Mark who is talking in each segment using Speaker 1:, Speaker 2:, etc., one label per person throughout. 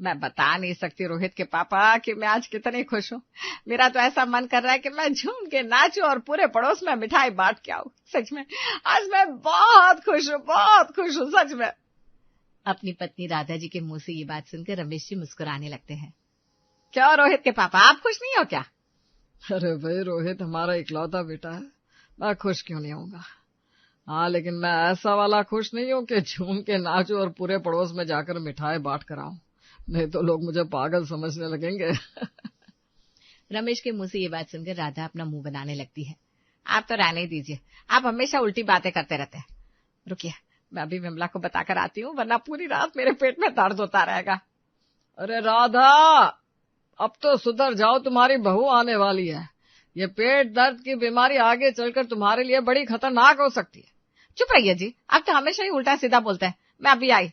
Speaker 1: मैं बता नहीं सकती रोहित के पापा कि मैं आज कितनी खुश हूँ। मेरा तो ऐसा मन कर रहा है कि मैं झूम के नाचूं और पूरे पड़ोस में मिठाई बांट के आऊं। सच में आज मैं बहुत खुश हूँ सच में।
Speaker 2: अपनी पत्नी राधा जी के मुंह से ये बात सुनकर रमेश जी मुस्कुराने लगते हैं।
Speaker 1: क्या रोहित के पापा, आप खुश नहीं हो क्या?
Speaker 3: अरे भाई, रोहित हमारा इकलौता बेटा है, मैं खुश क्यों नहीं होऊंगा। हाँ, लेकिन मैं ऐसा वाला खुश नहीं हूँ कि झूम के नाचूं और पूरे पड़ोस में जाकर मिठाई बांट कर आऊं, नहीं तो लोग मुझे पागल समझने लगेंगे।
Speaker 2: रमेश के मुंह से ये बात सुनकर राधा अपना मुंह बनाने लगती है।
Speaker 1: आप तो रहने दीजिए, आप हमेशा उल्टी बातें करते रहते हैं। रुकिए, मैं अभी विमला को बताकर आती हूँ, वरना पूरी रात मेरे पेट में दर्द होता रहेगा।
Speaker 3: अरे राधा, अब तो सुधर जाओ, तुम्हारी बहू आने वाली है। ये पेट दर्द की बीमारी आगे चलकर तुम्हारे लिए बड़ी खतरनाक हो सकती है।
Speaker 1: चुप रहिए जी, आप तो हमेशा ही उल्टा सीधा बोलते हैं। मैं अभी आई।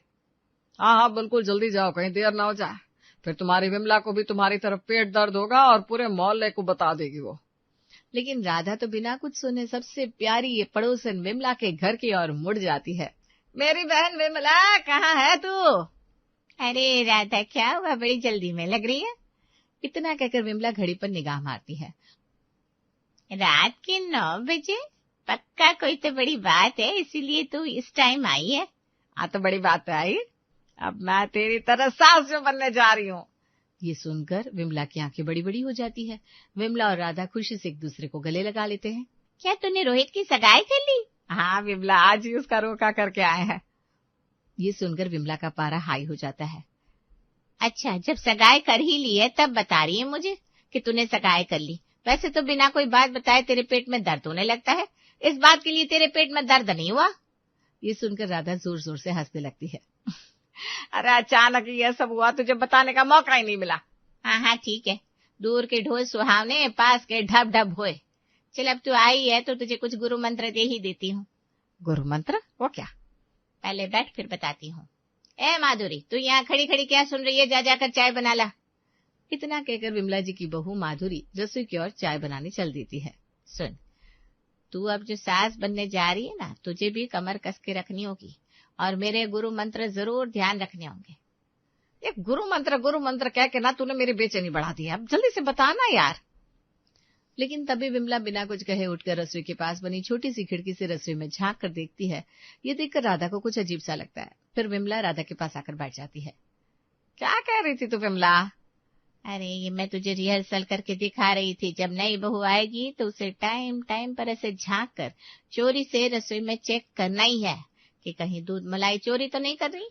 Speaker 3: हाँ, बिल्कुल जल्दी जाओ, कहीं देर ना हो जाए। फिर तुम्हारी विमला को भी तुम्हारी तरफ पेट दर्द होगा और पूरे मोहल्ले को बता देगी वो।
Speaker 2: लेकिन राधा तो बिना कुछ सुने सबसे प्यारी ये पड़ोसन विमला के घर की ओर मुड़ जाती है।
Speaker 1: मेरी बहन विमला, कहाँ है तू?
Speaker 4: अरे राधा, क्या हुआ, बड़ी जल्दी में लग रही है?
Speaker 2: इतना कहकर विमला घड़ी पर निगाह मारती है।
Speaker 4: रात के 9 बजे? पक्का कोई तो बड़ी बात है, इसीलिए तू इस टाइम आई है।
Speaker 1: हाँ, तो बड़ी बात है आई। अब मैं तेरी तरह सास जो बनने जा रही हूँ।
Speaker 2: ये सुनकर विमला की आंखें बड़ी बड़ी हो जाती है। विमला और राधा खुशी से एक दूसरे को गले लगा लेते हैं।
Speaker 4: क्या तूने रोहित की सगाई कर ली?
Speaker 1: हाँ विमला, आज ही उसका रोका करके आए हैं।
Speaker 2: ये सुनकर विमला का पारा हाई हो जाता है।
Speaker 4: अच्छा, जब सगाई कर ही ली है तब बता रही है मुझे कि तूने सगाई कर ली। वैसे तो बिना कोई बात बताए तेरे पेट में दर्द होने लगता है, इस बात के लिए तेरे पेट में दर्द नहीं हुआ?
Speaker 2: ये सुनकर राधा जोर जोर से हंसने लगती है।
Speaker 1: अरे अचानक ये सब हुआ, तुझे बताने का मौका ही नहीं मिला।
Speaker 4: हाँ ठीक है, दूर के ढोल सुहावने, पास के ढब ढब होए। चल, अब तू आई है तो तुझे कुछ गुरु मंत्र दे ही देती हूँ।
Speaker 1: गुरु मंत्र? वो क्या?
Speaker 4: पहले बैठ, फिर बताती हूँ। ए माधुरी, तू यहाँ खड़ी खड़ी क्या सुन रही है? जा जाकर चाय बना ला।
Speaker 2: इतना कहकर विमला जी की बहू माधुरी रसोई की ओर चाय बनाने चल देती है।
Speaker 4: सुन, तू अब जो सास बनने जा रही है ना, तुझे भी कमर कस के रखनी होगी और मेरे गुरु मंत्र जरूर ध्यान रखने होंगे।
Speaker 1: ये गुरु मंत्र कह के ना तूने मेरी बेचैनी बढ़ा दी है। अब जल्दी से बताना यार।
Speaker 2: लेकिन तभी विमला बिना कुछ कहे उठकर रसोई के पास बनी छोटी सी खिड़की से रसोई में झांक कर देखती है। ये देखकर राधा को कुछ अजीब सा लगता है। फिर विमला राधा के पास आकर बैठ जाती है।
Speaker 1: क्या कह रही थी तू विमला?
Speaker 4: अरे ये मैं तुझे रिहर्सल करके दिखा रही थी। जब नई बहू आएगी तो उसे टाइम टाइम पर ऐसे झांक कर चोरी से रसोई में चेक करना ही है कि कहीं दूध मलाई चोरी तो नहीं कर रही।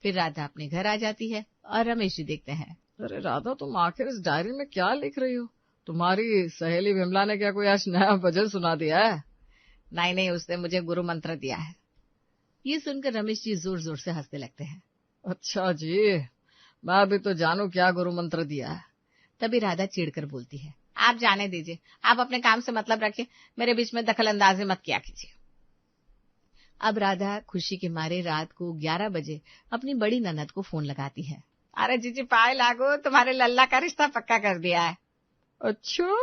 Speaker 2: फिर राधा अपने घर आ जाती है और रमेश जी देखते हैं।
Speaker 3: अरे राधा, तुम आखिर इस डायरी में क्या लिख रही हो? तुम्हारी सहेली विमला ने क्या कोई आज नया भजन सुना दिया है?
Speaker 1: नहीं, उसने मुझे गुरु मंत्र दिया है।
Speaker 2: ये सुनकर रमेश जी जोर जोर से हंसने लगते हैं।
Speaker 3: अच्छा जी, मैं भी तो जानू क्या गुरु मंत्र दिया है।
Speaker 2: तभी राधा चिढ़कर बोलती है।
Speaker 1: आप जाने दीजिए, आप अपने काम से मतलब रखिए, मेरे बीच में दखल अंदाजी मत किया कीजिए।
Speaker 2: अब राधा खुशी के मारे रात को 11 बजे अपनी बड़ी ननद को फोन लगाती है।
Speaker 1: अरे जीजी पाए लागू, तुम्हारे लल्ला का रिश्ता पक्का कर दिया है।
Speaker 3: अच्छा,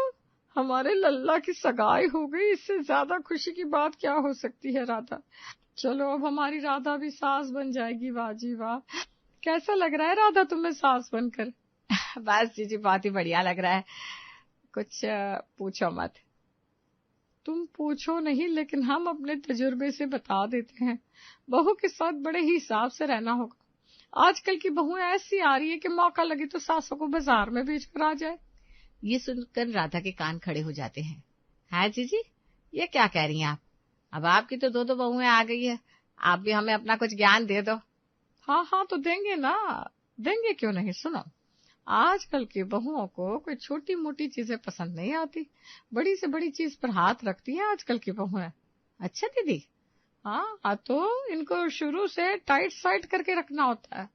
Speaker 3: हमारे लल्ला की सगाई हो गई, इससे ज्यादा खुशी की बात क्या हो सकती है राधा। चलो, अब हमारी राधा भी सास बन जाएगी। वाह जी वाह, कैसा लग रहा है राधा तुम्हें सास बनकर?
Speaker 1: बस जीजी बहुत ही बढ़िया लग रहा है, कुछ पूछो मत।
Speaker 3: तुम पूछो नहीं, लेकिन हम अपने तजुर्बे से बता देते हैं, बहू के साथ बड़े ही हिसाब से रहना होगा। आजकल की बहुएं ऐसी आ रही है कि मौका लगे तो सासों को बाजार में बेच कर आ जाए।
Speaker 2: ये सुनकर राधा के कान खड़े हो जाते हैं।
Speaker 1: है जीजी, ये क्या कह रही हैं आप? अब आपकी तो 2 बहुएं आ गई है, आप भी हमें अपना कुछ ज्ञान दे दो।
Speaker 3: हाँ, तो देंगे ना, देंगे क्यों नहीं। सुनो, आजकल की बहुओं को कोई छोटी मोटी चीजें पसंद नहीं आती, बड़ी से बड़ी चीज पर हाथ रखती हैं आजकल की बहुएं।
Speaker 1: अच्छा दीदी?
Speaker 3: हाँ, तो इनको शुरू से टाइट साइट करके रखना होता है।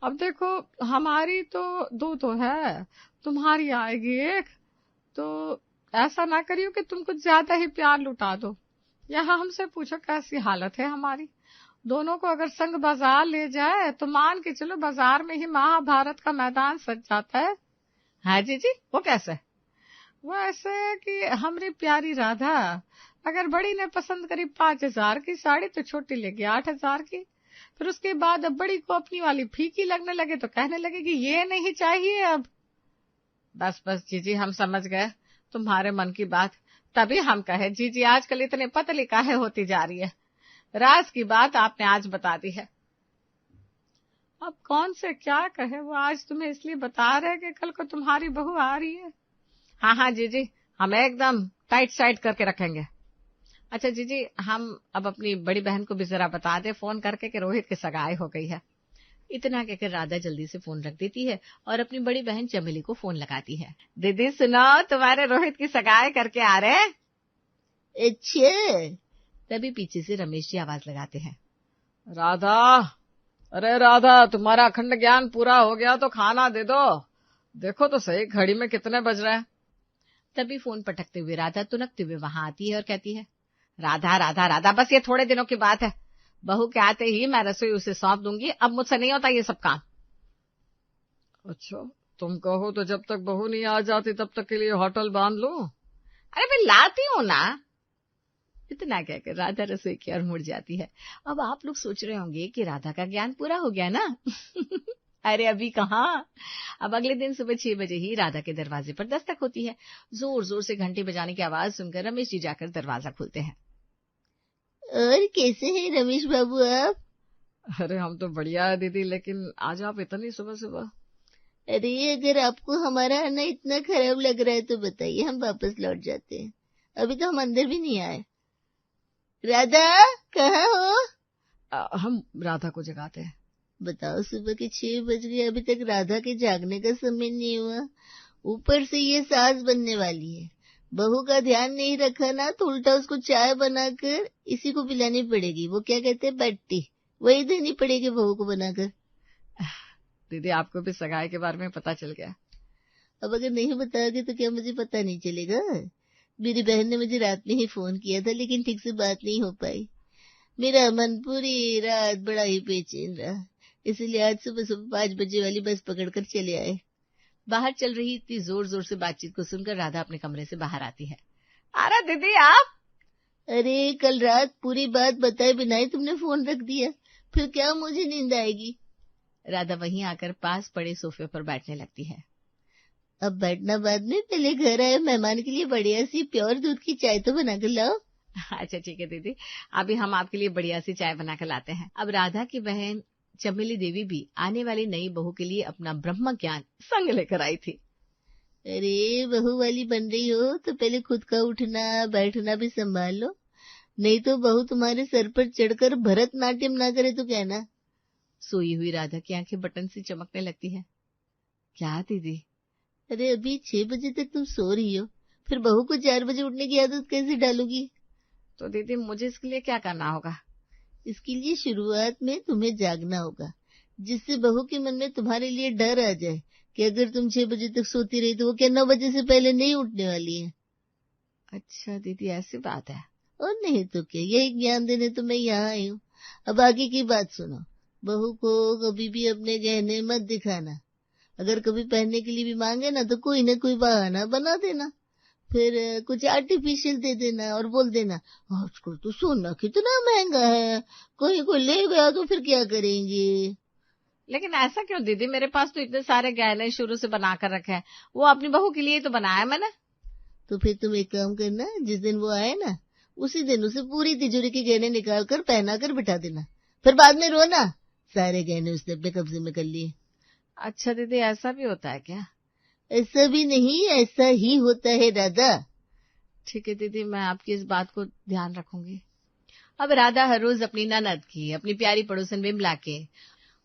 Speaker 3: अब देखो, हमारी तो 2 तो है, तुम्हारी आएगी 1, तो ऐसा ना करियो कि तुम कुछ ज्यादा ही प्यार लुटा दो। यहाँ हमसे पूछो कैसी हालत है हमारी। दोनों को अगर संग बाजार ले जाए तो मान के चलो बाजार में ही महाभारत का मैदान सज जाता है।
Speaker 1: हाँ जीजी, वो कैसे?
Speaker 3: वो ऐसे कि हमारी प्यारी राधा अगर बड़ी ने पसंद करी 5,000 की साड़ी तो छोटी लेगी 8,000 की। फिर उसके बाद अब बड़ी को अपनी वाली फीकी लगने लगे तो कहने लगे कि ये नहीं चाहिए अब।
Speaker 1: बस बस जीजी, हम समझ गए तुम्हारे मन की बात। तभी हम कहे जीजी आजकल इतने पतली काहे होती जा रही है। राज की बात आपने आज बता दी है।
Speaker 3: अब कौन से क्या कहे, वो आज तुम्हें इसलिए बता रहे कि कल को तुम्हारी बहू आ रही है।
Speaker 1: हाँ हाँ जीजी, हम एकदम टाइट साइड करके रखेंगे। अच्छा जीजी, हम अब अपनी बड़ी बहन को भी जरा बता दे फोन करके कि रोहित की सगाई हो गई है।
Speaker 2: इतना कहकर राधा जल्दी से फोन रख देती है और अपनी बड़ी बहन चमेली को फोन लगाती है।
Speaker 1: दीदी सुनो, तुम्हारे रोहित की सगाई करके आ रहे।
Speaker 2: अच्छा। तभी पीछे से रमेश जी आवाज लगाते हैं,
Speaker 1: राधा, अरे राधा, तुम्हारा अखंड ज्ञान पूरा हो गया तो खाना दे दो। देखो तो सही घड़ी में कितने बज रहे हैं।
Speaker 2: तभी फोन पटकते हुए राधा तुनकते हुए वहां आती है और कहती है,
Speaker 1: राधा राधा राधा, बस ये थोड़े दिनों की बात है। बहू के आते ही मैं रसोई उसे सौंप दूंगी। अब मुझसे नहीं होता ये सब काम।
Speaker 3: अच्छा, तुम कहो तो जब तक बहू नहीं आ जाती तब तक के लिए होटल बांध लो।
Speaker 1: अरे मैं लाती हूँ ना।
Speaker 2: इतना कहकर राधा रसोई की ओर मुड़ जाती है। अब आप लोग सोच रहे होंगे कि राधा का ज्ञान पूरा हो गया ना। अरे अभी कहाँ। अब अगले दिन सुबह 6 बजे ही राधा के दरवाजे पर दस्तक होती है। जोर जोर से घंटी बजाने की आवाज सुनकर रमेश जी जाकर दरवाजा खोलते हैं। और कैसे हैं रमेश बाबू आप?
Speaker 3: अरे हम तो बढ़िया है दीदी, लेकिन आज आप इतनी सुबह सुबह।
Speaker 2: अरे अगर आपको हमारा आना इतना खराब लग रहा है तो बताइए, हम वापस लौट जाते हैं। अभी तो हम अंदर भी नहीं आए। राधा कहाँ हो?
Speaker 3: हम राधा को जगाते हैं।
Speaker 2: बताओ, सुबह के 6 बज गए, अभी तक राधा के जागने का समय नहीं हुआ। ऊपर से ये सास बनने वाली है। बहू का ध्यान नहीं रखा ना तो उल्टा उसको चाय बनाकर इसी को पिलानी पड़ेगी। वो क्या कहते हैं, बट्टी, वही देनी पड़ेगी बहू को बनाकर।
Speaker 3: दीदी आपको भी सगाई के बारे में पता चल गया?
Speaker 2: अब अगर नहीं बताओगे तो क्या मुझे पता नहीं चलेगा? मेरी बहन ने मुझे रात में ही फोन किया था, लेकिन ठीक से बात नहीं हो पाई। मेरा मन पूरी रात बड़ा ही बेचैन रहा, इसलिए आज सुबह सुबह 5 बजे वाली बस पकड़कर चले आए। बाहर चल रही इतनी जोर जोर से बातचीत को सुनकर राधा अपने कमरे से बाहर आती है।
Speaker 1: अरे दीदी आप?
Speaker 2: अरे कल रात पूरी बात बताए बिना ही तुमने फोन रख दिया, फिर क्या मुझे नींद आएगी? राधा वहीं आकर पास पड़े सोफे पर बैठने लगती है। अब बैठना बाद में, पहले घर आए मेहमान के लिए बढ़िया सी प्योर दूध की चाय तो बनाकर लाओ।
Speaker 1: अच्छा ठीक है दीदी, अभी हम आपके लिए बढ़िया सी चाय बनाकर लाते हैं।
Speaker 2: अब राधा की बहन चमेली देवी भी आने वाली नई बहू के लिए अपना ब्रह्म ज्ञान संग लेकर आई थी। अरे बहू वाली बन रही हो तो पहले खुद का उठना बैठना भी संभाल लो, नहीं तो बहू तुम्हारे सर पर चढ़कर भरतनाट्यम ना करे तो क्या ना। सोई हुई राधा की आंखें बटन से चमकने लगती है। क्या दीदी? अरे अभी 6 बजे तक तुम सो रही हो, फिर बहू को 4 बजे उठने की आदत कैसे डालोगी?
Speaker 1: तो दीदी मुझे इसके लिए क्या करना होगा?
Speaker 2: इसके लिए शुरुआत में तुम्हें जागना होगा, जिससे बहू के मन में तुम्हारे लिए डर आ जाए कि अगर तुम 6 बजे तक सोती रही तो वो क्या 9 बजे से पहले नहीं उठने वाली है।
Speaker 1: अच्छा दीदी ऐसी बात है?
Speaker 2: और नहीं तो क्या, यही ज्ञान देने तो मैं यहाँ आई हूँ। अब आगे की बात सुनो। बहू को कभी भी अपने गहने मत दिखाना। अगर कभी पहनने के लिए भी मांगे ना तो कोई न कोई बहाना बना देना, फिर कुछ आर्टिफिशियल दे देना और बोल देना आजकल तो सोना कितना महंगा है, कोई कोई ले गया तो फिर क्या करेंगे?
Speaker 1: लेकिन ऐसा क्यों दीदी, मेरे पास तो इतने सारे गहने शुरू से बना कर रखे हैं। वो अपनी बहू के लिए तो बनाया मैंने।
Speaker 2: तो फिर तुम एक काम करना, जिस दिन वो आए ना उसी दिन उसे पूरी तिजोरी के गहने निकाल कर पहना कर बिठा देना, फिर बाद में रोना सारे गहने उसने अपने कब्जे में कर लिए।
Speaker 1: अच्छा दीदी ऐसा भी होता है क्या?
Speaker 2: ऐसा भी नहीं, ऐसा ही होता है राधा।
Speaker 1: ठीक है दीदी, मैं आपकी इस बात को ध्यान रखूंगी।
Speaker 2: अब राधा हर रोज अपनी ननद की, अपनी प्यारी पड़ोसन विमला के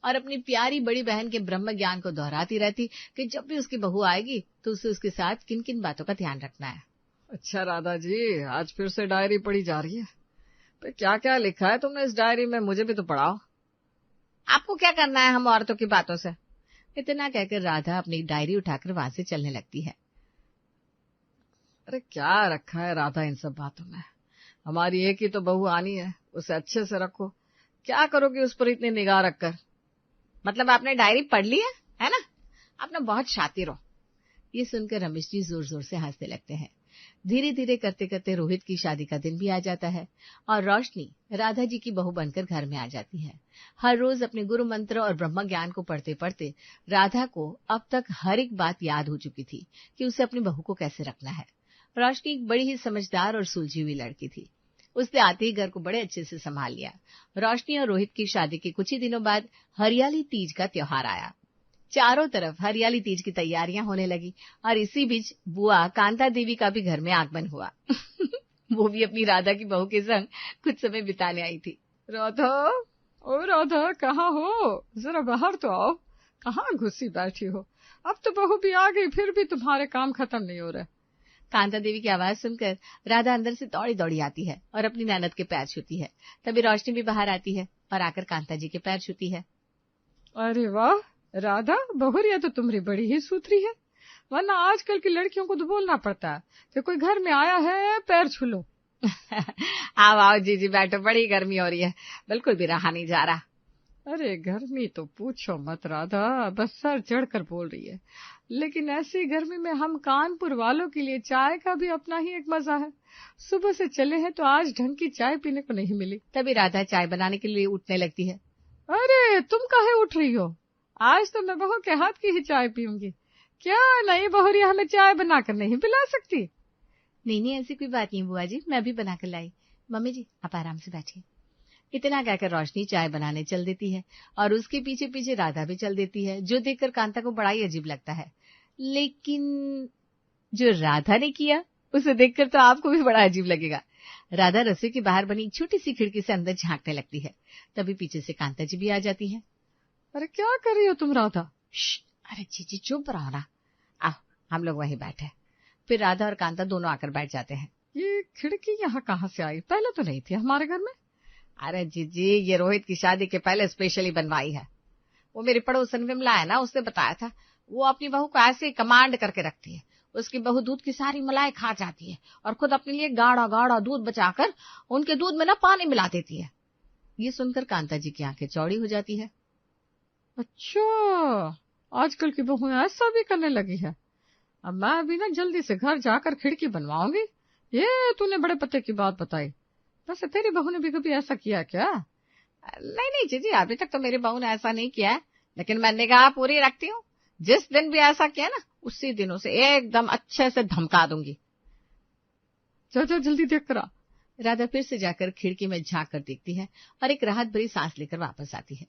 Speaker 2: और अपनी प्यारी बड़ी बहन के ब्रह्म ज्ञान को दोहराती रहती कि जब भी उसकी बहू आएगी तो उसे उसके साथ किन किन बातों का ध्यान रखना है।
Speaker 3: अच्छा राधा जी, आज फिर से डायरी पढ़ी जा रही है। तो क्या क्या लिखा है तुमने इस डायरी में, मुझे भी तो पढ़ाओ।
Speaker 1: आपको क्या करना है हम औरतों की बातों से?
Speaker 2: इतना कहकर राधा अपनी डायरी उठाकर वहां से चलने लगती है।
Speaker 3: अरे क्या रखा है राधा इन सब बातों में? हमारी एक ही तो बहू आनी है, उसे अच्छे से रखो। क्या करोगी उस पर इतनी निगाह रखकर?
Speaker 1: मतलब आपने डायरी पढ़ ली है ना? आपने बहुत शातिर हो।
Speaker 2: ये सुनकर रमेश जी जोर जोर से हंसने लगते हैं। धीरे धीरे करते करते रोहित की शादी का दिन भी आ जाता है और रोशनी राधा जी की बहू बनकर घर में आ जाती है। हर रोज अपने गुरु मंत्र और ब्रह्म ज्ञान को पढ़ते पढ़ते राधा को अब तक हर एक बात याद हो चुकी थी कि उसे अपनी बहू को कैसे रखना है। रोशनी एक बड़ी ही समझदार और सुलझी हुई लड़की थी। उसने आते ही घर को बड़े अच्छे से संभाल लिया। रोशनी और रोहित की शादी के कुछ ही दिनों बाद हरियाली तीज का त्योहार आया। चारों तरफ हरियाली तीज की तैयारियां होने लगी और इसी बीच बुआ कांता देवी का भी घर में आगमन हुआ। वो भी अपनी राधा की बहू के संग कुछ समय बिताने आई थी।
Speaker 3: राधा, ओ राधा, कहाँ हो? जरा बाहर तो आओ। कहाँ घुसी बैठी हो? अब तो बहू भी आ गई, फिर भी तुम्हारे काम खत्म नहीं हो रहे।
Speaker 2: कांता देवी की आवाज सुनकर राधा अंदर से दौड़ी दौड़ी आती है और अपनी ननद के पैर छूती है। तभी रोशनी भी बाहर आती है और आकर कांता जी के पैर छूती है।
Speaker 3: अरे वाह राधा, बहुरिया तो तुम्हारी बड़ी ही सूथरी है, वरना आजकल की लड़कियों को तो बोलना पड़ता है कि कोई घर में आया है पैर छू लो।
Speaker 2: आओ आओ जीजी बैठो, बड़ी गर्मी हो रही है, बिल्कुल भी रहा नहीं जा रहा।
Speaker 3: अरे गर्मी तो पूछो मत राधा, बस सर चढ़कर बोल रही है। लेकिन ऐसी गर्मी में हम कानपुर वालों के लिए चाय का भी अपना ही एक मजा है। सुबह से चले हैं तो आज ढंग की चाय पीने को नहीं मिली।
Speaker 2: तभी राधा चाय बनाने के लिए उठने लगती है।
Speaker 3: अरे तुम काहे उठ रही हो? आज तो मैं बहू के हाथ की ही चाय पीऊंगी। क्या नई बहुरिया हमें चाय बनाकर नहीं पिला सकती?
Speaker 2: नहीं, ऐसी कोई बात नहीं बुआ जी, मैं भी बनाकर लाई। मम्मी जी आप आराम से बैठिए। इतना कहकर रोशनी चाय बनाने चल देती है और उसके पीछे पीछे राधा भी चल देती है, जो देखकर कांता को बड़ा ही अजीब लगता है। लेकिन जो राधा ने किया उसे देखकर तो आपको भी बड़ा अजीब लगेगा। राधा रसोई के बाहर बनी छोटी सी खिड़की से अंदर झांकने लगती है। तभी पीछे से कांता जी भी आ जाती है।
Speaker 3: अरे क्या कर रही हो तुम राधा?
Speaker 2: अरे जीजी चुप रहो ना, आओ हम लोग वहीं बैठे। फिर राधा और कांता दोनों आकर बैठ जाते हैं।
Speaker 3: ये खिड़की यहाँ कहाँ से आई? पहले तो नहीं थी हमारे घर में।
Speaker 2: अरे जीजी ये रोहित की शादी के पहले स्पेशली बनवाई है। वो मेरी पड़ोसन विमला है ना, उसने बताया था। वो अपनी बहू को ऐसे कमांड करके रखती है। उसकी बहू दूध की सारी मलाई खा जाती है और खुद अपने लिए गाढ़ा गाढ़ा दूध बचाकर उनके दूध में ना पानी मिला देती है। ये सुनकर कांता जी की आंखें चौड़ी हो जाती है।
Speaker 3: अच्छा, आजकल की बहू ऐसा भी करने लगी है। अब मैं भी ना जल्दी से घर जाकर खिड़की बनवाऊंगी। ये तूने बड़े पते की बात बताई। वैसे तेरी बहू ने भी कभी ऐसा किया क्या?
Speaker 2: नहीं जीजी, अभी तक तो मेरी बहू ने ऐसा नहीं किया है, लेकिन मैं निगाह पूरी रखती हूँ। जिस दिन भी ऐसा किया ना, उसी दिन उसे एकदम अच्छे से धमका दूंगी।
Speaker 3: चल जल्दी देख कर आ।
Speaker 2: राधा फिर से जाकर खिड़की में झांक कर देखती है और एक राहत भरी सांस लेकर वापस आती है।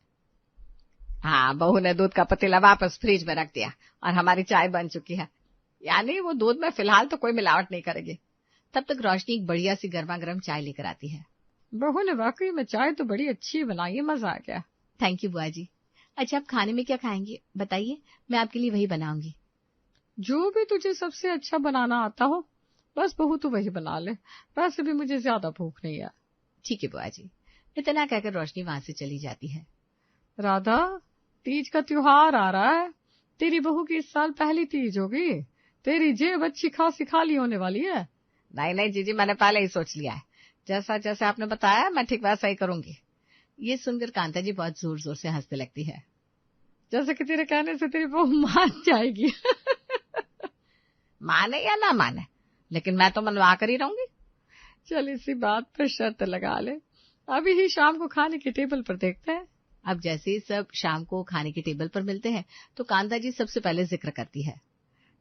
Speaker 2: हाँ, बहू ने दूध का पतीला वापस फ्रिज में रख दिया और हमारी चाय बन चुकी है। यानी वो दूध में फिलहाल तो कोई मिलावट नहीं करेगी। तब तक रोशनी एक बढ़िया सी गर्मा गर्म चाय लेकर आती है।
Speaker 3: बहू ने वाकई में चाय तो बड़ी अच्छी बनाई है, मजा आ गया।
Speaker 2: थैंक यू बुआ जी। अच्छा, आप खाने में क्या खाएंगे बताइए, मैं आपके लिए वही बनाऊंगी।
Speaker 3: जो भी तुझे सबसे अच्छा बनाना आता हो, बस बहू तो वही बना ले। वैसे भी मुझे ज्यादा भूख नहीं है।
Speaker 2: ठीक है बुआ जी। इतना कहकर रोशनी वहां से चली जाती है।
Speaker 3: राधा, तीज का त्योहार आ रहा है। तेरी बहू की इस साल पहली तीज होगी। तेरी जेब अच्छी खासी खाली होने वाली है।
Speaker 2: नहीं जीजी, मैंने पहले ही सोच लिया है। जैसा जैसा आपने बताया मैं ठीक वैसा ही करूंगी। ये सुनकर कांता जी बहुत जोर जोर से हंसने लगती है।
Speaker 3: जैसे कि तेरे कहने से तेरी बहू मान जाएगी।
Speaker 2: माने या ना माने, लेकिन मैं तो मनवा कर ही रहूंगी।
Speaker 3: चल इसी बात पर शर्त लगा ले। अभी ही शाम को खाने की टेबल पर देखते हैं।
Speaker 2: अब जैसे ही सब शाम को खाने की टेबल पर मिलते हैं तो कांता जी सबसे पहले जिक्र करती है।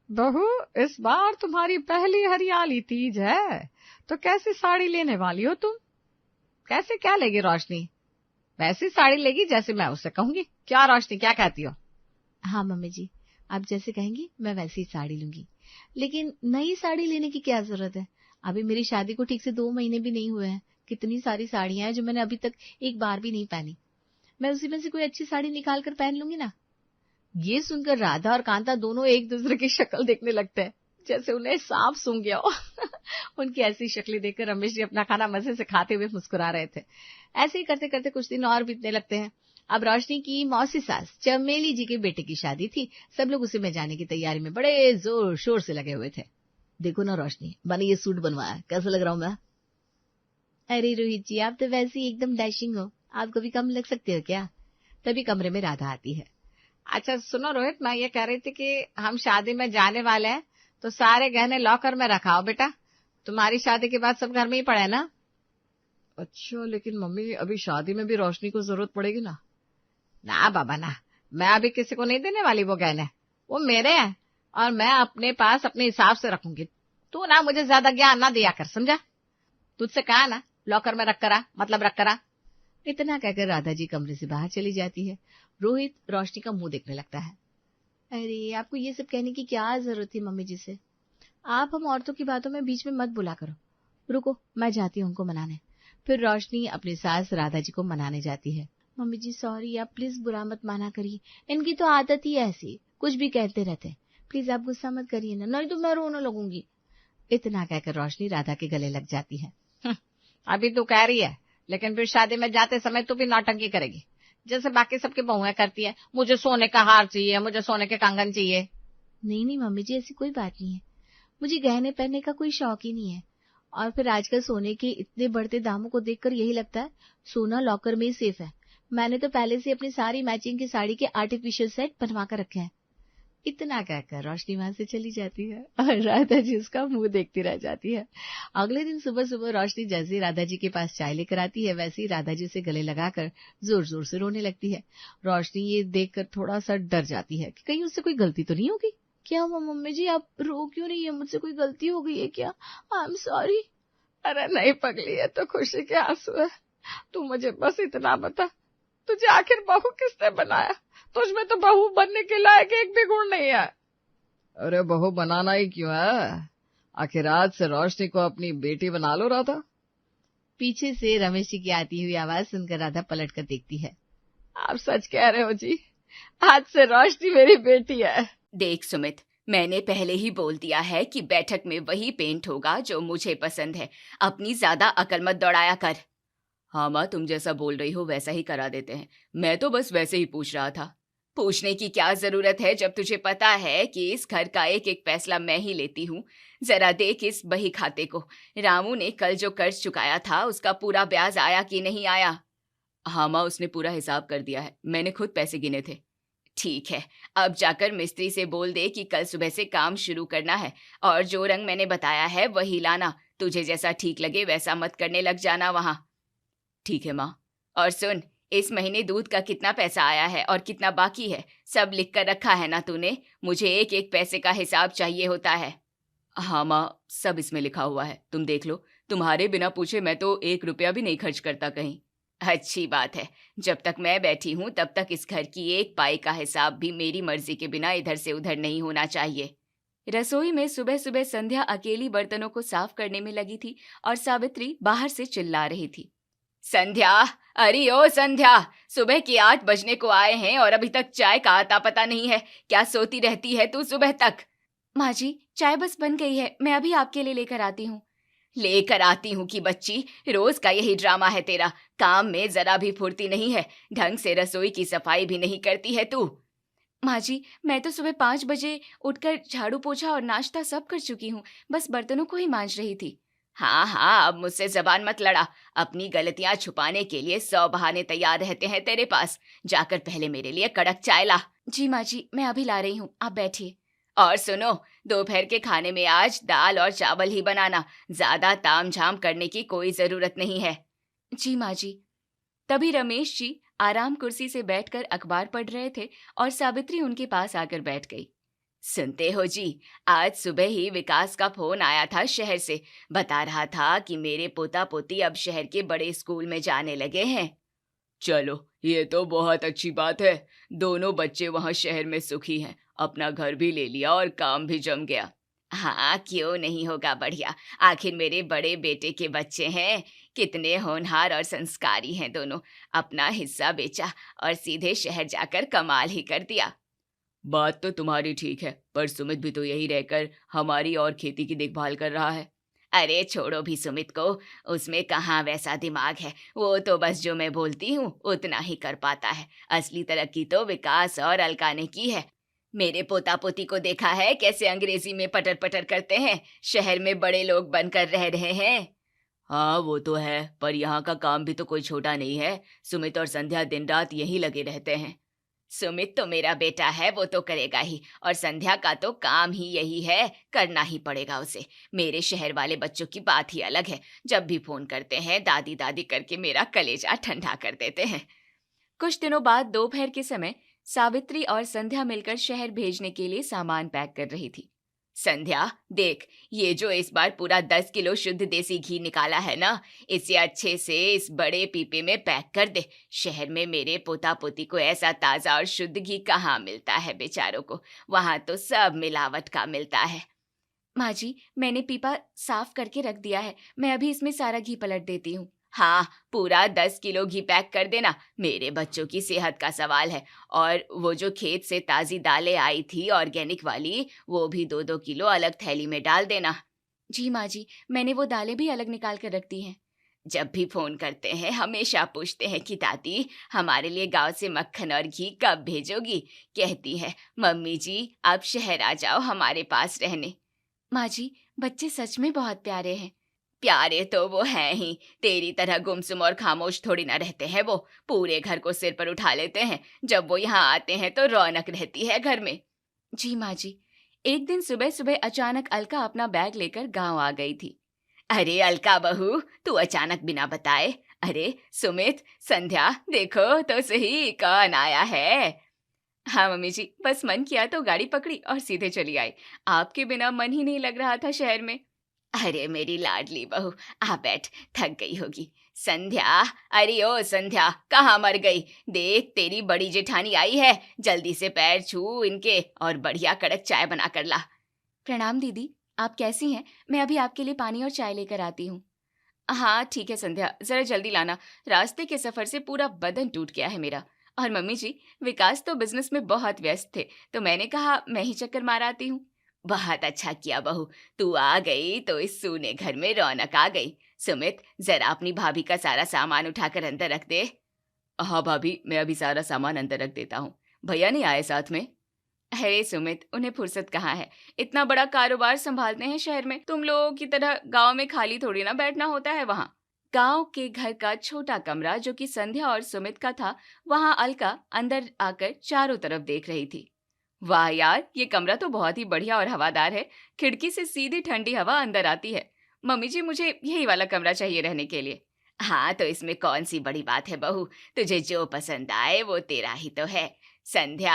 Speaker 3: बहू, इस बार तुम्हारी पहली हरियाली तीज है, तो कैसी साड़ी लेने वाली हो तुम?
Speaker 2: कैसे क्या लेगी रोशनी? वैसी साड़ी लेगी जैसे मैं उससे कहूंगी। क्या रोशनी, क्या कहती हो? हाँ मम्मी जी, आप जैसे कहेंगी मैं वैसी साड़ी लूंगी। लेकिन नई साड़ी लेने की क्या जरूरत है? अभी मेरी शादी को ठीक से 2 महीने भी नहीं हुए हैं। कितनी सारी साड़ियां हैं जो मैंने अभी तक एक बार भी नहीं पहनी। मैं उसी में से कोई अच्छी साड़ी निकाल कर पहन लूंगी ना। ये सुनकर राधा और कांता दोनों एक दूसरे की शक्ल देखने लगते हैं, जैसे उन्हें सांप सूंघ गया हो। उनकी ऐसी शक्लें देखकर रमेश जी अपना खाना मजे से खाते हुए मुस्कुरा रहे थे। ऐसे ही करते करते कुछ दिन और बीतने लगते हैं। अब रोशनी की मौसी सास चमेली जी के बेटे की शादी थी। सब लोग उसी में जाने की तैयारी में बड़े जोर शोर से लगे हुए थे। देखो ना रोशनी, मैंने ये सूट बनवाया, कैसा लग रहा हूं मैं? अरे रोहित जी, आप तो वैसे ही एकदम डैशिंग हो, आपको भी कम लग सकते हो क्या? तभी कमरे में राधा आती है। अच्छा सुनो रोहित, मैं ये कह रही थी कि हम शादी में जाने वाले हैं,
Speaker 1: तो सारे गहने लॉकर में रखाओ बेटा, तुम्हारी शादी के बाद सब घर में ही पड़े ना।
Speaker 3: अच्छा, लेकिन मम्मी अभी शादी में भी रोशनी को जरूरत पड़ेगी ना।
Speaker 1: ना बाबा ना, मैं अभी किसी को नहीं देने वाली वो गहने, वो मेरे हैं और मैं अपने पास अपने हिसाब से रखूंगी। तू ना मुझे ज्यादा ज्ञान ना दिया कर, समझा? तुझसे कहा ना लॉकर में रख करा, मतलब रख करा।
Speaker 2: इतना कहकर राधा जी कमरे से बाहर चली जाती है। रोहित रोशनी का मुंह देखने लगता है। अरे आपको ये सब कहने की क्या जरूरत थी मम्मी जी से? आप हम औरतों की बातों में बीच में मत बुला करो। रुको, मैं जाती हूँ उनको मनाने। फिर रोशनी अपनी सास राधा जी को मनाने जाती है। मम्मी जी सॉरी, आप प्लीज बुरा मत माना करिए, इनकी तो आदत ही ऐसी, कुछ भी कहते रहते। प्लीज आप गुस्सा मत करिए ना, नहीं तो मैं रोने लगूंगी। इतना कहकर रोशनी राधा के गले लग जाती है।
Speaker 1: अभी तू कह रही है, लेकिन फिर शादी में जाते समय तू भी नौटंकी करेगी जैसे बाकी सबकी बहुएं करती है। मुझे सोने का हार चाहिए, मुझे सोने के कंगन चाहिए।
Speaker 2: नहीं नहीं मम्मी जी, ऐसी कोई बात नहीं है। मुझे गहने पहनने का कोई शौक ही नहीं है। और फिर आजकल सोने के इतने बढ़ते दामों को देखकर यही लगता है सोना लॉकर में ही सेफ है। मैंने तो पहले से अपनी सारी मैचिंग की साड़ी के आर्टिफिशियल सेट बनवा कर रखे हैं। इतना कहकर रोशनी वहां से चली जाती है और राधा जी उसका मुंह देखती रह जाती है। अगले दिन सुबह सुबह रोशनी जैसे राधा जी के पास चाय लेकर आती है, वैसे ही राधा जी से गले लगाकर जोर जोर से रोने लगती है। रोशनी ये देखकर थोड़ा सा डर जाती है कि कहीं उससे कोई गलती तो नहीं होगी। क्या हुआ मम्मी जी, आप रो क्यों रही है? मुझसे कोई गलती हो गई है क्या? I am sorry.
Speaker 3: अरे नहीं पगली, है तो खुशी के आंसू है। तू मुझे बस इतना बता, तुझे आखिर बहू किसने बनाया? तुझमें तो बहू बनने के लायक एक भी गुण नहीं है। अरे बहू बनाना ही क्यों है, आखिर आज से रोशनी को अपनी बेटी बना लो राधा।
Speaker 2: पीछे से रमेश जी की आती हुई आवाज सुनकर राधा पलट कर देखती है।
Speaker 3: आप सच कह रहे हो जी, आज से रोशनी मेरी बेटी है।
Speaker 5: देख सुमित, मैंने पहले ही बोल दिया है कि बैठक में वही पेंट होगा जो मुझे पसंद है। अपनी ज्यादा अकल मत दौड़ाया कर। हाँ माँ, तुम जैसा बोल रही हो वैसा ही करा देते हैं। मैं तो बस वैसे ही पूछ रहा था। पूछने की क्या जरूरत है जब तुझे पता है कि इस घर का एक एक फैसला मैं ही लेती हूँ। जरा देख इस बही खाते को। रामू ने कल जो कर्ज चुकाया था उसका पूरा ब्याज आया कि नहीं आया? हाँ माँ, उसने पूरा हिसाब कर दिया है, मैंने खुद पैसे गिने थे। ठीक है, अब जाकर मिस्त्री से बोल दे कि कल सुबह से काम शुरू करना है और जो रंग मैंने बताया है वही लाना। तुझे जैसा ठीक लगे वैसा मत करने लग जाना वहां। ठीक है माँ। और सुन, इस महीने दूध का कितना पैसा आया है और कितना बाकी है सब लिख कर रखा है ना तूने? मुझे एक एक पैसे का हिसाब चाहिए होता है। हाँ माँ, सब इसमें लिखा हुआ है, तुम देख लो। तुम्हारे बिना पूछे मैं तो 1 रुपया भी नहीं खर्च करता कहीं। अच्छी बात है, जब तक मैं बैठी हूँ तब तक इस घर की 1 पाई का हिसाब भी मेरी मर्जी के बिना इधर से उधर नहीं होना चाहिए। रसोई में सुबह सुबह संध्या अकेली बर्तनों को साफ करने में लगी थी और सावित्री बाहर से चिल्ला रही थी। संध्या, अरे ओ संध्या, सुबह के 8 बजने को आए हैं और अभी तक चाय का आता पता नहीं है। क्या सोती रहती है तू सुबह तक? माँ जी, चाय बस बन गई है, मैं अभी आपके लिए लेकर आती हूँ। लेकर आती हूँ कि बच्ची, रोज का यही ड्रामा है तेरा। काम में जरा भी फुर्ती नहीं है, ढंग से रसोई की सफाई भी नहीं करती है तू। माँ जी, मैं तो सुबह 5 बजे उठकर झाड़ू पोछा और नाश्ता सब कर चुकी हूँ, बस बर्तनों को ही मांज रही थी। हाँ, अब मुझसे जबान मत लड़ा। अपनी गलतियां छुपाने के लिए 100 बहाने तैयार रहते हैं तेरे पास। जाकर पहले मेरे लिए कड़क चाय ला। जी माँ जी, मैं अभी ला रही हूँ, आप बैठिए। और सुनो, दोपहर के खाने में आज दाल और चावल ही बनाना, ज्यादा तामझाम करने की कोई जरूरत नहीं है। जी माँ जी। तभी रमेश जी आराम कुर्सी से बैठकर अखबार पढ़ रहे थे और सावित्री उनके पास आकर बैठ गई। सुनते हो जी, आज सुबह ही विकास का फोन आया था शहर से। बता रहा था कि मेरे पोता पोती अब शहर के बड़े स्कूल में जाने लगे हैं। चलो, ये तो बहुत अच्छी बात है। दोनों बच्चे वहाँ शहर में सुखी हैं, अपना घर भी ले लिया और काम भी जम गया। हाँ, क्यों नहीं होगा बढ़िया। आखिर मेरे बड़े बेटे के बच्चे हैं, कितने होनहार और संस्कारी हैं दोनों। अपना हिस्सा बेचा और सीधे शहर जाकर कमाल ही कर दिया। बात तो तुम्हारी ठीक है, पर सुमित भी तो यही रहकर हमारी और खेती की देखभाल कर रहा है। अरे छोड़ो भी सुमित को, उसमें कहाँ वैसा दिमाग है। वो तो बस जो मैं बोलती हूँ उतना ही कर पाता है। असली तरक्की तो विकास और अलका ने की है। मेरे पोता पोती को देखा है कैसे अंग्रेजी में पटर पटर करते हैं, शहर में बड़े लोग बनकर रह रहे हैं। हाँ वो तो है, पर यहाँ का काम भी तो कोई छोटा नहीं है। सुमित और संध्या दिन रात यही लगे रहते हैं। सुमित तो मेरा बेटा है, वो तो करेगा ही, और संध्या का तो काम ही यही है, करना ही पड़ेगा उसे। मेरे शहर वाले बच्चों की बात ही अलग है, जब भी फोन करते हैं दादी दादी करके मेरा कलेजा ठंडा कर देते हैं। कुछ दिनों बाद दोपहर के समय सावित्री और संध्या मिलकर शहर भेजने के लिए सामान पैक कर रही थी। संध्या देख, ये जो इस बार पूरा 10 किलो शुद्ध देसी घी निकाला है ना, इसे अच्छे से इस बड़े पीपे में पैक कर दे। शहर में मेरे पोता पोती को ऐसा ताजा और शुद्ध घी कहाँ मिलता है बेचारों को, वहां तो सब मिलावट का मिलता है। माँ जी, मैंने पीपा साफ करके रख दिया है, मैं अभी इसमें सारा घी पलट देती हूँ। हाँ, पूरा 10 किलो घी पैक कर देना, मेरे बच्चों की सेहत का सवाल है। और वो जो खेत से ताजी दालें आई थी ऑर्गेनिक वाली, वो भी 2-2 किलो अलग थैली में डाल देना। जी माँ जी, मैंने वो दालें भी अलग निकाल कर रख दी हैं। जब भी फोन करते हैं हमेशा पूछते हैं कि दादी हमारे लिए गांव से मक्खन और घी कब भेजोगी। कहती है मम्मी जी आप शहर आ जाओ हमारे पास रहने। माँ जी, बच्चे सच में बहुत प्यारे हैं। प्यारे तो वो हैं ही, तेरी तरह गुमसुम और खामोश थोड़ी ना रहते हैं। वो पूरे घर को सिर पर उठा लेते हैं, जब वो यहाँ आते हैं तो रौनक रहती है घर में। जी माँ जी। एक दिन सुबह सुबह अचानक अलका अपना बैग लेकर गांव आ गई थी। अरे अलका बहू, तू अचानक बिना बताए। अरे सुमित, संध्या, देखो तो सही कौन आया है। हाँ मम्मी जी, बस मन किया तो गाड़ी पकड़ी और सीधे चली आई। आपके बिना मन ही नहीं लग रहा था शहर में। अरे मेरी लाडली बहू, आ बैठ, थक गई होगी। संध्या, अरे ओ संध्या, कहाँ मर गई? देख तेरी बड़ी जेठानी आई है, जल्दी से पैर छू इनके और बढ़िया कड़क चाय बना कर ला। प्रणाम दीदी, आप कैसी हैं? मैं अभी आपके लिए पानी और चाय लेकर आती हूँ। हाँ ठीक है संध्या, जरा जल्दी लाना, रास्ते के सफर से पूरा बदन टूट गया है मेरा। और मम्मी जी, विकास तो बिजनेस में बहुत व्यस्त थे, तो मैंने कहा मैं ही चक्कर मार आती हूँ। बहुत अच्छा किया बहू, तू आ गई तो इस सूने घर में रौनक आ गई। सुमित, जरा अपनी भाभी का सारा सामान उठाकर अंदर रख दे। हाँ भाभी, मैं अभी सारा सामान अंदर रख देता हूँ। भैया नहीं आए साथ में? अरे सुमित, उन्हें फुर्सत कहाँ है, इतना बड़ा कारोबार संभालते हैं शहर में, तुम लोगों की तरह गांव में खाली थोड़ी ना बैठना होता है। वहाँ गांव के घर का छोटा कमरा जो कि संध्या और सुमित का था, वहां अलका अंदर आकर चारों तरफ देख रही थी। वाह यार, ये कमरा तो बहुत ही बढ़िया और हवादार है, खिड़की से सीधी ठंडी हवा अंदर आती है। मम्मी जी, मुझे यही वाला कमरा चाहिए रहने के लिए। हाँ तो इसमें कौन सी बड़ी बात है बहू, तुझे जो पसंद आए वो तेरा ही तो है। संध्या,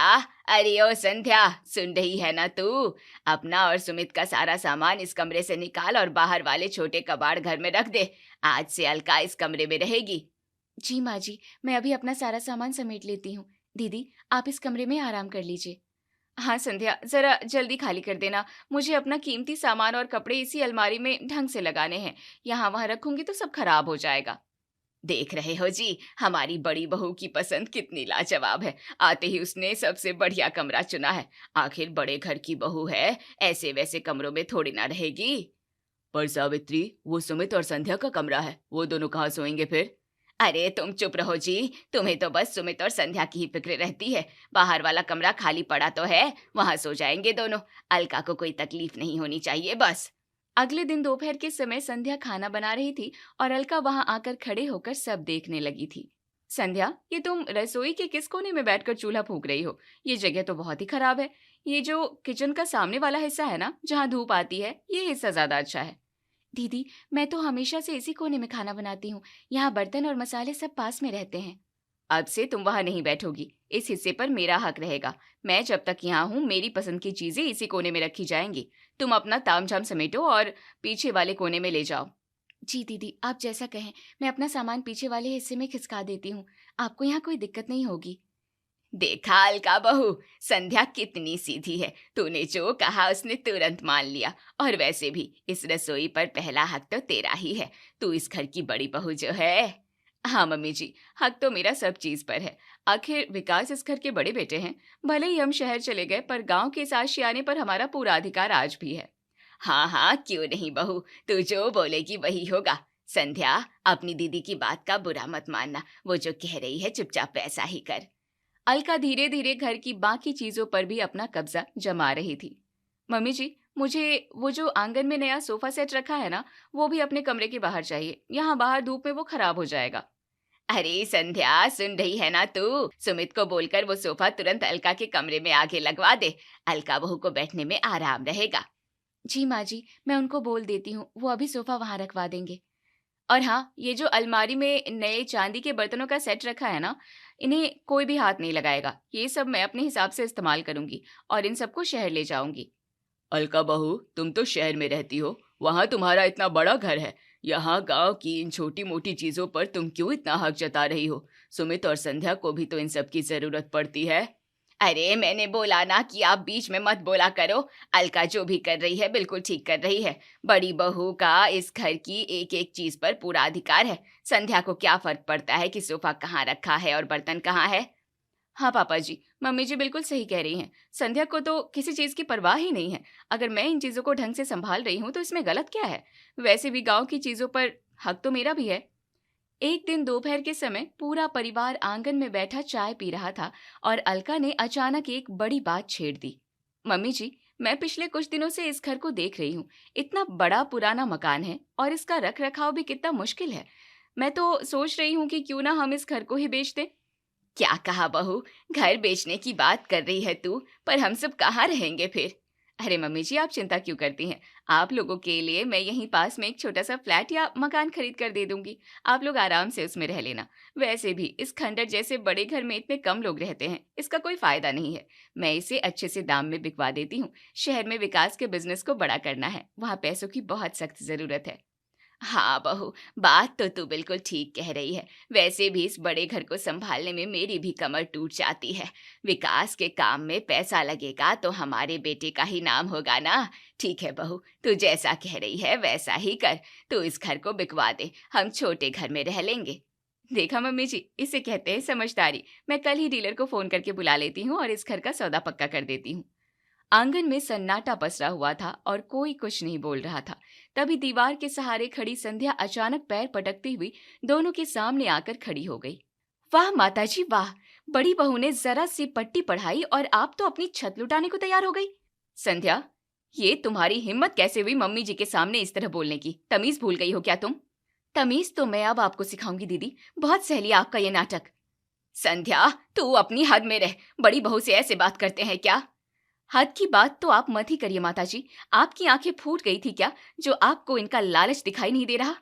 Speaker 5: अरे ओ संध्या, सुन रही है ना तू? अपना और सुमित का सारा सामान इस कमरे से निकाल और बाहर वाले छोटे कबाड़ घर में रख दे। आज से अलका इस कमरे में रहेगी। जी माँ जी, मैं अभी अपना सारा सामान समेट लेती हूँ। दीदी, आप इस कमरे में आराम कर लीजिए। हाँ संध्या, जरा जल्दी खाली कर देना, मुझे अपना कीमती सामान और कपड़े इसी अलमारी में ढंग से लगाने हैं, यहाँ वहाँ रखूंगी तो सब खराब हो जाएगा। देख रहे हो जी, हमारी बड़ी बहू की पसंद कितनी लाजवाब है, आते ही उसने सबसे बढ़िया कमरा चुना है। आखिर बड़े घर की बहू है, ऐसे वैसे कमरों में थोड़ी ना रहेगी। पर सावित्री, वो सुमित और संध्या का कमरा है, वो दोनों कहाँ सोएंगे फिर? अरे तुम चुप रहो जी, तुम्हें तो बस सुमित और संध्या की ही फिक्र रहती है। बाहर वाला कमरा खाली पड़ा तो है, वहां सो जाएंगे दोनों, अलका को कोई तकलीफ नहीं होनी चाहिए बस। अगले दिन दोपहर के समय संध्या खाना बना रही थी और अलका वहां आकर खड़े होकर सब देखने लगी थी। संध्या, ये तुम रसोई के किस कोने में बैठकर चूल्हा फूंक रही हो? ये जगह तो बहुत ही खराब है। ये जो किचन का सामने वाला हिस्सा है ना, जहाँ धूप आती है, ये हिस्सा ज्यादा अच्छा है। दीदी, मैं तो हमेशा से इसी कोने में खाना बनाती हूँ, यहाँ बर्तन और मसाले सब पास में रहते हैं। अब से तुम वहां नहीं बैठोगी, इस हिस्से पर मेरा हक रहेगा। मैं जब तक यहाँ हूँ मेरी पसंद की चीजें इसी कोने में रखी जाएंगी। तुम अपना तामझाम समेटो और पीछे वाले कोने में ले जाओ। जी दीदी, आप जैसा कहें, मैं अपना सामान पीछे वाले हिस्से में खिसका देती हूँ, आपको यहाँ कोई दिक्कत नहीं होगी। देखा अलका बहू, संध्या कितनी सीधी है, तूने जो कहा उसने तुरंत मान लिया। और वैसे भी इस रसोई पर पहला हक तो तेरा ही है, तू इस घर की बड़ी बहू जो है। हाँ मम्मी जी, हक तो मेरा सब चीज पर है, आखिर विकास इस घर के बड़े बेटे हैं। भले ही हम शहर चले गए, पर गांव के इस आशियाने पर हमारा पूरा अधिकार आज भी है। हाँ हाँ, क्यों नहीं बहू, तू जो बोलेगी वही होगा। संध्या, अपनी दीदी की बात का बुरा मत मानना, वो जो कह रही है चुपचाप वैसा ही कर। अलका धीरे धीरे घर की बाकी चीजों पर भी अपना कब्जा जमा रही थी। मम्मी जी, मुझे वो जो आंगन में नया सोफा सेट रखा है ना, वो भी अपने कमरे के बाहर चाहिए, यहाँ बाहर धूप में वो खराब हो जाएगा। अरे संध्या, सुन रही है ना तू? सुमित को बोलकर वो सोफा तुरंत अलका के कमरे में आगे लगवा दे। अलका बहू को बैठने में आराम रहेगा। जी माँ जी, मैं उनको बोल देती हूँ, वो अभी सोफा वहां रखवा देंगे। और हाँ, ये जो अलमारी में नए चांदी के बर्तनों का सेट रखा है ना, इन्हें कोई भी हाथ नहीं लगाएगा। ये सब मैं अपने हिसाब से इस्तेमाल करूंगी और इन सबको शहर ले जाऊंगी। अलका बहू, तुम तो शहर में रहती हो, वहाँ तुम्हारा इतना बड़ा घर है। यहाँ गांव की इन छोटी मोटी चीजों पर तुम क्यों इतना हक जता रही हो? सुमित और संध्या को भी तो इन सब की जरूरत पड़ती है। अरे मैंने बोला ना कि आप बीच में मत बोला करो। अलका जो भी कर रही है बिल्कुल ठीक कर रही है। बड़ी बहू का इस घर की एक एक चीज पर पूरा अधिकार है। संध्या को क्या फर्क पड़ता है कि सोफा कहाँ रखा है और बर्तन कहाँ है? हाँ पापा जी, मम्मी जी बिल्कुल सही कह रही हैं। संध्या को तो किसी चीज की परवाह ही नहीं है। अगर मैं इन चीजों को ढंग से संभाल रही हूँ तो इसमें गलत क्या है? वैसे भी गांव की चीजों पर हक तो मेरा भी है। एक दिन दोपहर के समय पूरा परिवार आंगन में बैठा चाय पी रहा था और अलका ने अचानक एक बड़ी बात छेड़ दी। मम्मी जी, मैं पिछले कुछ दिनों से इस घर को देख रही हूँ। इतना बड़ा पुराना मकान है और इसका रख रखाव भी कितना मुश्किल है। मैं तो सोच रही हूँ कि क्यों ना हम इस घर को ही बेच दें। क्या कहा बहू? घर बेचने की बात कर रही है तू? पर हम सब कहाँ रहेंगे फिर? अरे मम्मी जी, आप चिंता क्यों करती हैं? आप लोगों के लिए मैं यहीं पास में एक छोटा सा फ्लैट या मकान खरीद कर दे दूंगी। आप लोग आराम से उसमें रह लेना। वैसे भी इस खंडर जैसे बड़े घर में इतने कम लोग रहते हैं, इसका कोई फायदा नहीं है। मैं इसे अच्छे से दाम में बिकवा देती हूँ। शहर में विकास के बिजनेस को बड़ा करना है, वहाँ पैसों की बहुत सख्त जरूरत है। हाँ बहू, बात तो तू बिल्कुल ठीक कह रही है। वैसे भी इस बड़े घर को संभालने में मेरी भी कमर टूट जाती है। विकास के काम में पैसा लगेगा तो हमारे बेटे का ही नाम होगा ना। ठीक है बहू, तू जैसा कह रही है वैसा ही कर। तू इस घर को बिकवा दे, हम छोटे घर में रह लेंगे। देखा मम्मी जी, इसे कहते हैं समझदारी। मैं कल ही डीलर को फोन करके बुला लेती हूँ और इस घर का सौदा पक्का कर देती हूँ। आंगन में सन्नाटा पसरा हुआ था और कोई कुछ नहीं बोल रहा था। तभी दीवार के सहारे खड़ी संध्या अचानक पैर पटकती हुई दोनों के सामने आकर खड़ी हो गई। वाह माताजी वाह, बड़ी बहू ने जरा सी पट्टी पढ़ाई और आप तो अपनी छत लुटाने को तैयार हो गई। संध्या, ये तुम्हारी हिम्मत कैसे हुई मम्मी जी के सामने इस तरह बोलने की? तमीज भूल गई हो क्या तुम? तमीज तो मैं अब आपको सिखाऊंगी दीदी। बहुत सहेली आपका ये नाटक। संध्या, तू अपनी हद में रह। बड़ी बहू से ऐसे बात करते हैं क्या? हद की बात तो आप मत ही करिए माताजी। आपकी आंखें फूट गई थी क्या, जो आपको इनका लालच दिखाई नहीं दे रहा?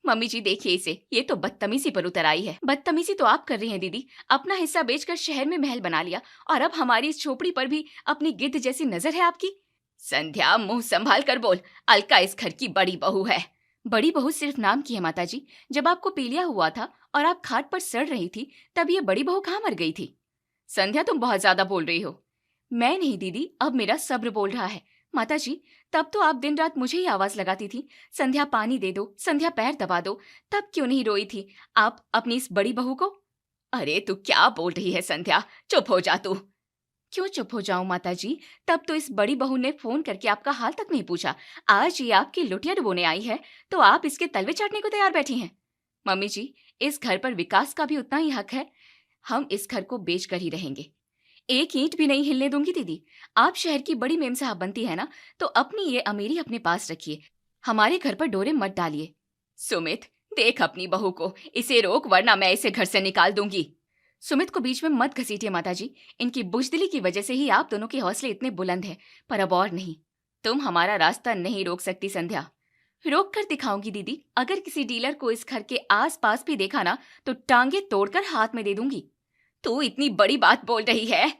Speaker 5: मम्मी जी देखिए इसे, ये तो बदतमीजी पर उतर आई है। बदतमीजी तो आप कर रही हैं दीदी। अपना हिस्सा बेचकर शहर में महल बना लिया और अब हमारी इस झोपड़ी पर भी अपनी गिद्ध जैसी नजर है आपकी। संध्या, मुंह संभाल कर बोल। अलका इस घर की बड़ी बहू है। बड़ी बहू सिर्फ नाम की है माताजी। जब आपको पीलिया हुआ था और आप खाट पर सड़ रही थी, तब ये बड़ी बहू कहाँ मर गई थी? संध्या, तुम बहुत ज्यादा बोल रही हो। मैं नहीं दीदी, अब मेरा सब्र बोल रहा है। माताजी, तब तो आप दिन रात मुझे ही आवाज लगाती थी, संध्या पानी दे दो, संध्या पैर दबा दो। तब क्यों नहीं रोई थी आप अपनी इस बड़ी बहू को? अरे तू क्या बोल रही है संध्या? चुप हो जा तू। क्यों चुप हो जाऊं माताजी? तब तो इस बड़ी बहू ने फोन करके आपका हाल तक नहीं पूछा। आज ये आपकी लुटिया डुबोने आई है तो आप इसके तलवे चाटने को तैयार बैठी हैं। मम्मी जी, इस घर पर विकास का भी उतना ही हक है। हम इस घर को बेच कर ही रहेंगे। एक ईंट भी नहीं हिलने दूंगी दीदी। आप शहर की बड़ी मेम साहब बनती है ना, तो अपनी ये अमीरी अपने पास रखिए, हमारे घर पर डोरे मत डालिए। सुमित, देख अपनी बहू को, इसे रोक वरना मैं इसे घर से निकाल दूंगी। सुमित को बीच में मत घसीटिए माताजी। इनकी बुजदिली की वजह से ही आप दोनों के हौसले इतने बुलंद हैं, पर अब और नहीं। तुम हमारा रास्ता नहीं रोक सकती संध्या। रोक कर दिखाऊंगी दीदी। अगर किसी डीलर को इस घर के आस पास भी देखा ना, तो टांगे तोड़कर हाथ में दे दूंगी। तू इतनी बड़ी बात बोल रही है?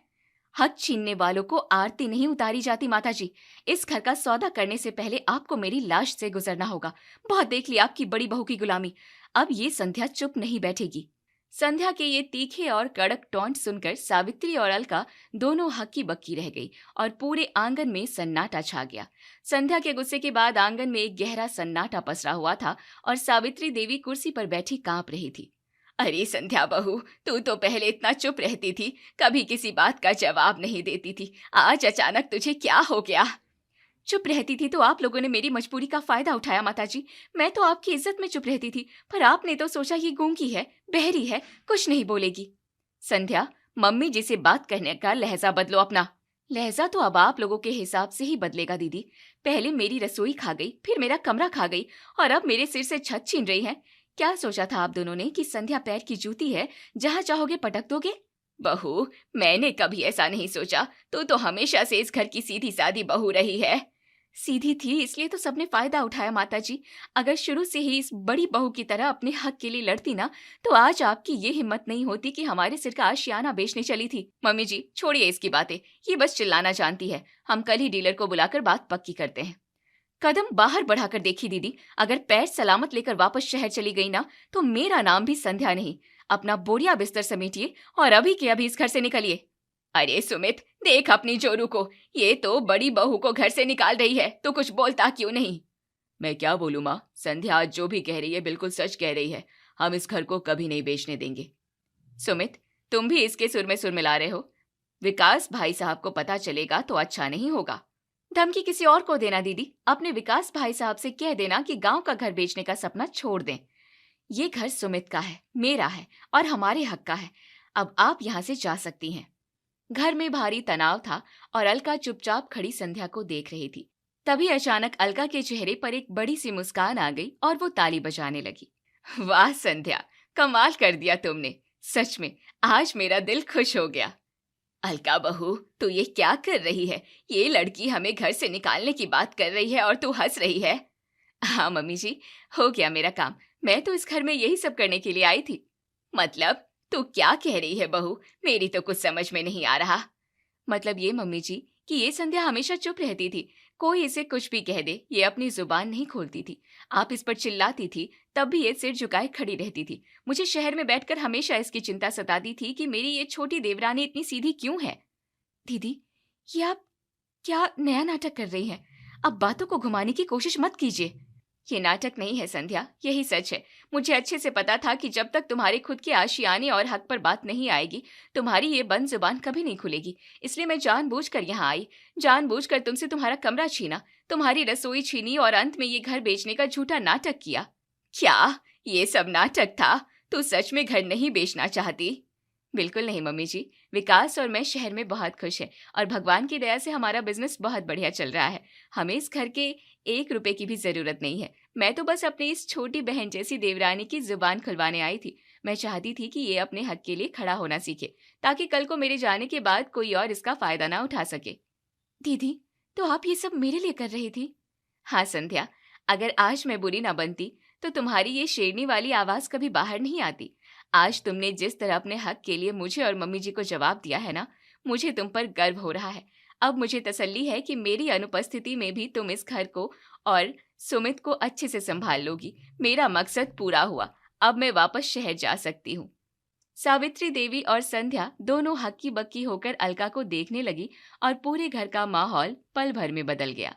Speaker 5: हक छीनने वालों को आरती नहीं उतारी जाती माताजी। इस घर का सौदा करने से पहले आपको मेरी लाश से गुजरना होगा। बहुत देख ली आपकी बड़ी बहू की गुलामी। अब ये संध्या चुप नहीं बैठेगी। संध्या के ये तीखे और कड़क टॉन्ट सुनकर सावित्री और अलका दोनों हक्की बक्की रह गई और पूरे आंगन में सन्नाटा छा गया। संध्या के गुस्से के बाद आंगन में एक गहरा सन्नाटा पसरा हुआ था और सावित्री देवी कुर्सी पर बैठी कांप रही थी। अरे संध्या बहू, तू तो पहले इतना चुप रहती थी, कभी किसी बात का जवाब नहीं देती थी। आज अचानक तुझे क्या हो गया? चुप रहती थी तो आप लोगों ने मेरी मजबूरी का फायदा उठाया माताजी। मैं तो आपकी इज्जत में चुप रहती थी, पर आपने तो सोचा ये गूंगी है, बहरी है, कुछ नहीं बोलेगी। संध्या, मम्मी जी से बात करने का लहजा बदलो अपना। लहजा तो अब आप लोगों के हिसाब से ही बदलेगा दीदी। पहले मेरी रसोई खा गई, फिर मेरा कमरा खा गई और अब मेरे सिर से छत छीन रही है। क्या सोचा था आप दोनों ने कि संध्या पैर की जूती है, जहाँ चाहोगे पटक दोगे? बहू, मैंने कभी ऐसा नहीं सोचा। तू तो हमेशा से इस घर की सीधी सादी बहू रही है। सीधी थी इसलिए तो सबने फायदा उठाया माताजी। अगर शुरू से ही इस बड़ी बहू की तरह अपने हक के लिए लड़ती ना, तो आज आपकी ये हिम्मत नहीं होती कि हमारे सिर का आशियाना बेचने चली थी। मम्मी जी छोड़िए इसकी बातें, ये बस चिल्लाना जानती है। हम कल ही डीलर को बुलाकर बात पक्की करते हैं। कदम बाहर बढ़ाकर देखी दीदी, अगर पैर सलामत लेकर वापस शहर चली गई ना, तो मेरा नाम भी संध्या नहीं। अपना बोरिया बिस्तर समेटिए और अभी के अभी इस घर से निकलिए। अरे सुमित, देख अपनी जोरू को, ये तो बड़ी बहू को घर से निकाल रही है, तो कुछ बोलता क्यों नहीं? मैं क्या बोलूं माँ, संध्या आज जो भी कह रही है बिल्कुल सच कह रही है। हम इस घर को कभी नहीं बेचने देंगे। सुमित, तुम भी इसके सुर में सुर मिला रहे हो। विकास भाई साहब को पता चलेगा तो अच्छा नहीं होगा। धमकी किसी और को देना दीदी, अपने विकास भाई साहब से कह देना कि गांव का घर बेचने का सपना छोड़ दें। ये घर सुमित का है, मेरा है और हमारे हक का है। अब आप यहाँ से जा सकती हैं। घर में भारी तनाव था और अलका चुपचाप खड़ी संध्या को देख रही थी। तभी अचानक अलका के चेहरे पर एक बड़ी सी मुस्कान आ गई और वो ताली बजाने लगी। वाह संध्या, कमाल कर दिया तुमने। सच में आज मेरा दिल खुश हो गया। अलका बहू, तू ये क्या कर रही है? ये लड़की हमें घर से निकालने की बात कर रही है और तू हंस रही है। हाँ मम्मी जी, हो गया मेरा काम। मैं तो इस घर में यही सब करने के लिए आई थी। मतलब तू क्या कह रही है बहू? मेरी तो कुछ समझ में नहीं आ रहा। मतलब ये मम्मी जी कि ये संध्या हमेशा चुप रहती थी, कोई इसे कुछ भी कह दे ये अपनी जुबान नहीं खोलती थी। आप इस पर चिल्लाती थी तब भी ये सिर झुकाए खड़ी रहती थी। मुझे शहर में बैठकर हमेशा इसकी चिंता सताती थी कि मेरी ये छोटी देवरानी इतनी सीधी क्यों है। दीदी, ये आप क्या नया नाटक कर रही हैं? अब बातों को घुमाने की कोशिश मत कीजिए। ये नाटक नहीं है संध्या, यही सच है। मुझे अच्छे से पता था कि जब तक तुम्हारे खुद के आशियाने और हक पर बात नहीं आएगी, तुम्हारी ये बंद जुबान कभी नहीं खुलेगी। इसलिए मैं जानबूझकर यहाँ आई, जानबूझकर तुमसे तुम्हारा कमरा छीना, तुम्हारी रसोई छीनी और अंत में ये घर बेचने का झूठा नाटक किया। क्या ये सब नाटक था? तू सच में घर नहीं बेचना चाहती? बिल्कुल नहीं मम्मी जी, विकास और मैं शहर में बहुत खुश हैं और भगवान की दया से हमारा बिजनेस बहुत बढ़िया चल रहा है। हमें इस घर के 1 रुपए की भी जरूरत नहीं है। मैं तो बस अपनी इस छोटी बहन जैसी देवरानी की जुबान खुलवाने आई थी। मैं चाहती थी कि ये अपने हक के लिए खड़ा होना सीखे, ताकि कल को मेरे जाने के बाद कोई और इसका फायदा ना उठा सके। दीदी, तो आप ये सब मेरे लिए कर रही थी? हाँ संध्या, अगर आज मैं बुरी ना बनती तो तुम्हारी ये शेरनी वाली आवाज कभी बाहर नहीं आती। आज तुमने जिस तरह अपने हक के लिए मुझे और मम्मी जी को जवाब दिया है ना, मुझे तुम पर गर्व हो रहा है। अब मुझे तसल्ली है कि मेरी अनुपस्थिति में भी तुम इस घर को और सुमित को अच्छे से संभाल लोगी। मेरा मकसद पूरा हुआ। अब मैं वापस शहर जा सकती हूँ। सावित्री देवी और संध्या दोनों हक्की बक्की होकर अलका को देखने लगी और पूरे घर का माहौल पल भर में बदल गया।